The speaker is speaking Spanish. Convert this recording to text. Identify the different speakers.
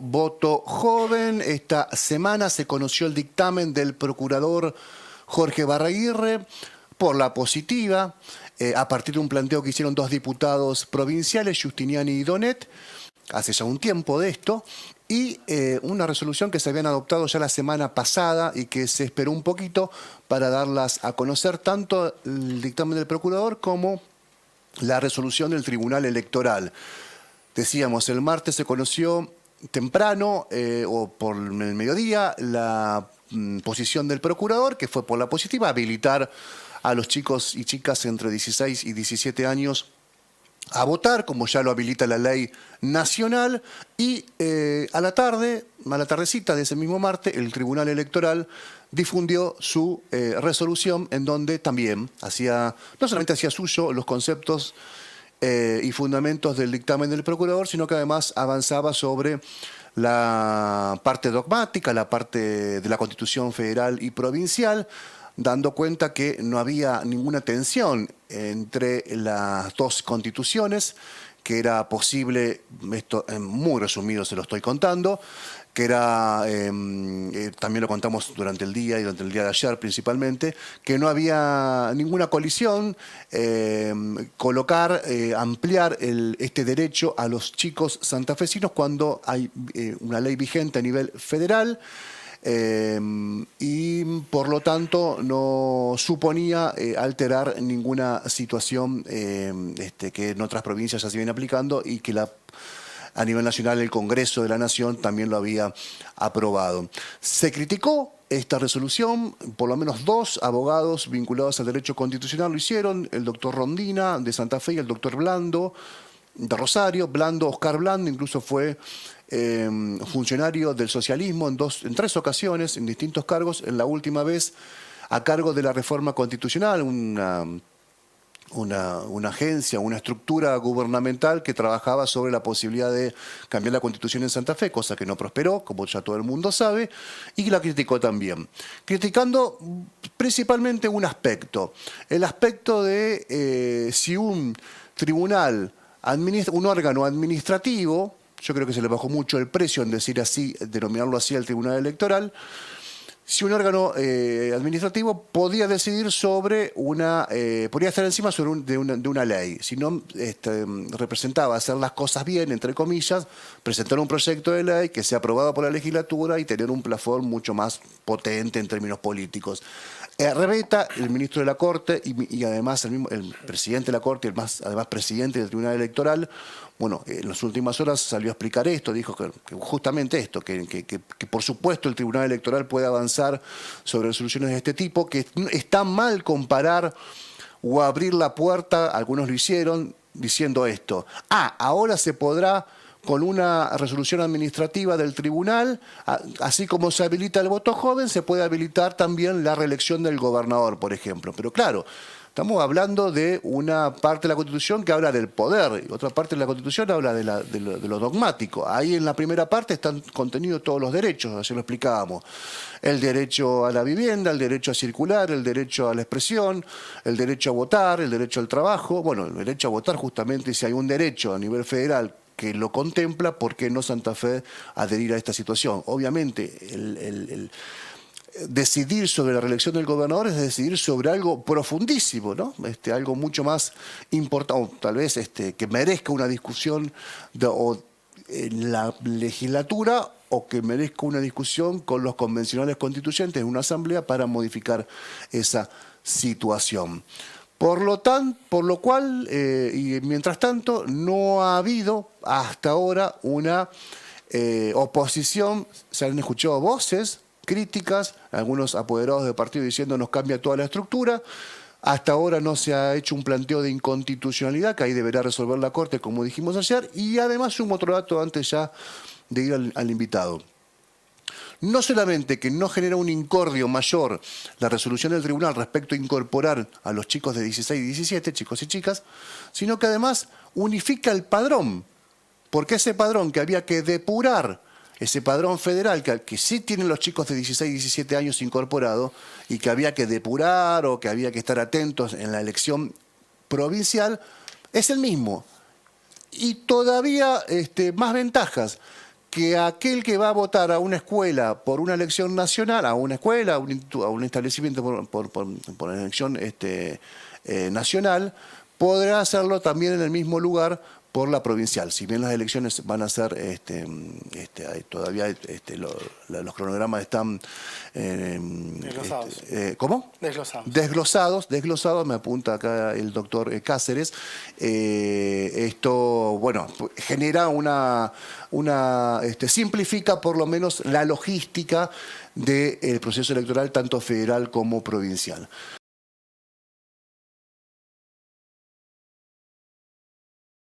Speaker 1: voto joven. Esta semana se conoció el dictamen del procurador Jorge Barraguirre por la positiva, a partir de un planteo que hicieron dos diputados provinciales, Giustiniani y Donet, hace ya un tiempo de esto, y una resolución que se habían adoptado ya la semana pasada y que se esperó un poquito para darlas a conocer, tanto el dictamen del procurador como la resolución del Tribunal Electoral. Decíamos, el martes se conoció temprano o por el mediodía la posición del procurador, que fue por la positiva, habilitar a los chicos y chicas entre 16 y 17 años a votar, como ya lo habilita la ley nacional, y a la tardecita de ese mismo martes, el Tribunal Electoral difundió su resolución en donde también no solamente hacía suyo los conceptos y fundamentos del dictamen del procurador, sino que además avanzaba sobre la parte dogmática, la parte de la Constitución federal y provincial, dando cuenta que no había ninguna tensión entre las dos constituciones, que era posible, esto muy resumido se lo estoy contando, que era, también lo contamos durante el día y durante el día de ayer principalmente, que no había ninguna colisión, ampliar este derecho a los chicos santafesinos cuando hay una ley vigente a nivel federal, y por lo tanto no suponía alterar ninguna situación que en otras provincias ya se viene aplicando y que a nivel nacional el Congreso de la Nación también lo había aprobado. Se criticó esta resolución, por lo menos dos abogados vinculados al derecho constitucional lo hicieron, el doctor Rondina de Santa Fe y el doctor Blando de Rosario. Oscar Blando incluso fue funcionario del socialismo en tres ocasiones, en distintos cargos, en la última vez a cargo de la reforma constitucional, una agencia, una estructura gubernamental que trabajaba sobre la posibilidad de cambiar la Constitución en Santa Fe, cosa que no prosperó, como ya todo el mundo sabe, y la criticó también. Criticando principalmente un aspecto, el aspecto de si un tribunal, un órgano administrativo, yo creo que se le bajó mucho el precio en decir así, denominarlo así al Tribunal Electoral, si un órgano administrativo podía decidir sobre podía estar encima de una ley, si no representaba hacer las cosas bien, entre comillas, presentar un proyecto de ley que sea aprobado por la legislatura y tener un plafón mucho más potente en términos políticos. Rebeta, el ministro de la Corte y además el presidente de la Corte, además presidente del Tribunal Electoral, bueno, en las últimas horas salió a explicar esto, dijo que justamente esto, que por supuesto el Tribunal Electoral puede avanzar sobre resoluciones de este tipo, que está mal comparar o abrir la puerta, algunos lo hicieron, diciendo esto. Ahora se podrá, con una resolución administrativa del tribunal, así como se habilita el voto joven, se puede habilitar también la reelección del gobernador, por ejemplo. Pero claro, estamos hablando de una parte de la Constitución que habla del poder, y otra parte de la Constitución habla de lo dogmático. Ahí en la primera parte están contenidos todos los derechos, así lo explicábamos. El derecho a la vivienda, el derecho a circular, el derecho a la expresión, el derecho a votar, el derecho al trabajo. Bueno, el derecho a votar justamente, si hay un derecho a nivel federal que lo contempla, ¿por qué no Santa Fe adherir a esta situación? Obviamente, el decidir sobre la reelección del gobernador es decidir sobre algo profundísimo, ¿no? Algo mucho más importante, o tal vez que merezca una discusión en la legislatura o que merezca una discusión con los convencionales constituyentes en una asamblea para modificar esa situación. Por lo cual, y mientras tanto, no ha habido hasta ahora una oposición. Se han escuchado voces críticas, algunos apoderados del partido diciendo nos cambia toda la estructura. Hasta ahora no se ha hecho un planteo de inconstitucionalidad, que ahí deberá resolver la Corte, como dijimos ayer. Y además un otro dato antes ya de ir al invitado. No solamente que no genera un incordio mayor la resolución del tribunal respecto a incorporar a los chicos de 16 y 17, chicos y chicas, sino que además unifica el padrón, porque ese padrón que había que depurar, ese padrón federal que sí tienen los chicos de 16 y 17 años incorporados y que había que depurar o que había que estar atentos en la elección provincial, es el mismo. Y todavía más ventajas, que aquel que va a votar a una escuela por una elección nacional, a una escuela, a un establecimiento por una elección nacional, podrá hacerlo también en el mismo lugar por la provincial. Si bien las elecciones van a ser, todavía los cronogramas están...
Speaker 2: Desglosados.
Speaker 1: ¿Cómo?
Speaker 2: Desglosados.
Speaker 1: Desglosados, me apunta acá el doctor Cáceres. Esto, bueno, genera simplifica por lo menos la logística del proceso electoral, tanto federal como provincial.